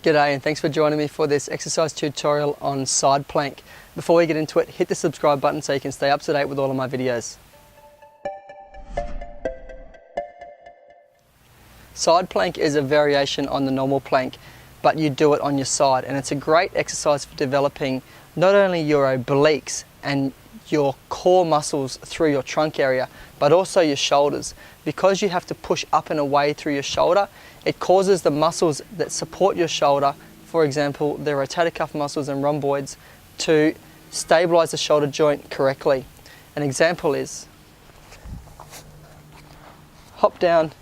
G'day and thanks for joining me for this exercise tutorial on side plank. Before we get into it, hit the subscribe button so you can stay up to date with all of my videos. Side plank is a variation on the normal plank, but you do it on your side, and it's a great exercise for developing not only your obliques and your core muscles through your trunk area, but also your shoulders. Because you have to push up and away through your shoulder, it causes the muscles that support your shoulder, for example the rotator cuff muscles and rhomboids, to stabilize the shoulder joint correctly. An example is hop down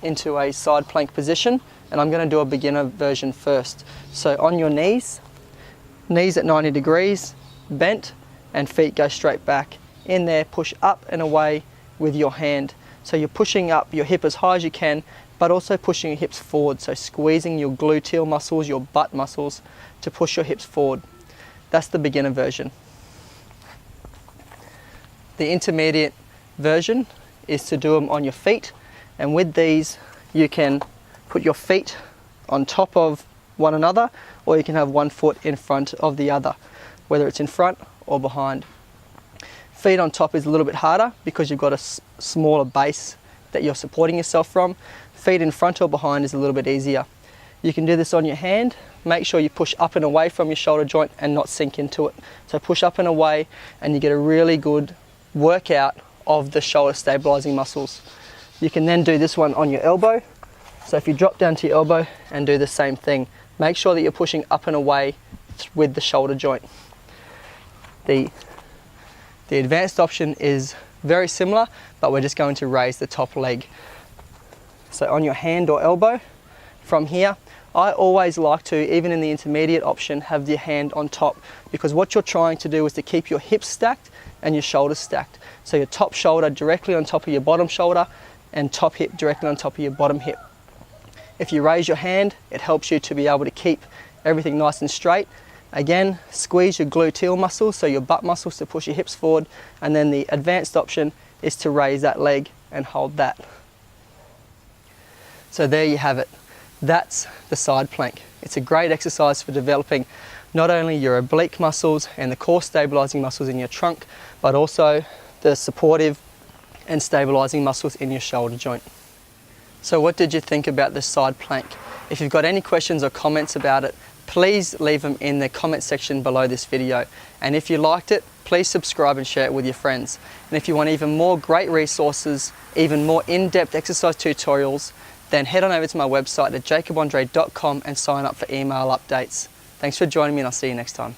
into a side plank position, and I'm going to do a beginner version first. So on your knees at 90 degrees, bent, and feet go straight back. In there, push up and away with your hand. So you're pushing up your hip as high as you can, but also pushing your hips forward. So squeezing your gluteal muscles, your butt muscles, to push your hips forward. That's the beginner version. The intermediate version is to do them on your feet. And with these, you can put your feet on top of one another, or you can have one foot in front of the other, whether it's in front or behind. Feet on top is a little bit harder because you've got a smaller base that you're supporting yourself from. Feet in front or behind is a little bit easier. You can do this on your hand. Make sure you push up and away from your shoulder joint and not sink into it. So push up and away, and you get a really good workout of the shoulder stabilizing muscles. You can then do this one on your elbow. So if you drop down to your elbow and do the same thing, make sure that you're pushing up and away with the shoulder joint. The advanced option is very similar, but we're just going to raise the top leg. So on your hand or elbow, from here, I always like to, even in the intermediate option, have your hand on top, because what you're trying to do is to keep your hips stacked and your shoulders stacked. So your top shoulder directly on top of your bottom shoulder, and top hip directly on top of your bottom hip. If you raise your hand, it helps you to be able to keep everything nice and straight. Again, squeeze your gluteal muscles, so your butt muscles, to push your hips forward, and then the advanced option is to raise that leg and hold that. So there you have it. That's the side plank. It's a great exercise for developing not only your oblique muscles and the core stabilizing muscles in your trunk, but also the supportive and stabilizing muscles in your shoulder joint. So what did you think about this side plank? If you've got any questions or comments about it, please leave them in the comment section below this video. And if you liked it, please subscribe and share it with your friends. And if you want even more great resources, even more in-depth exercise tutorials, then head on over to my website at jacobandre.com and sign up for email updates. Thanks for joining me, and I'll see you next time.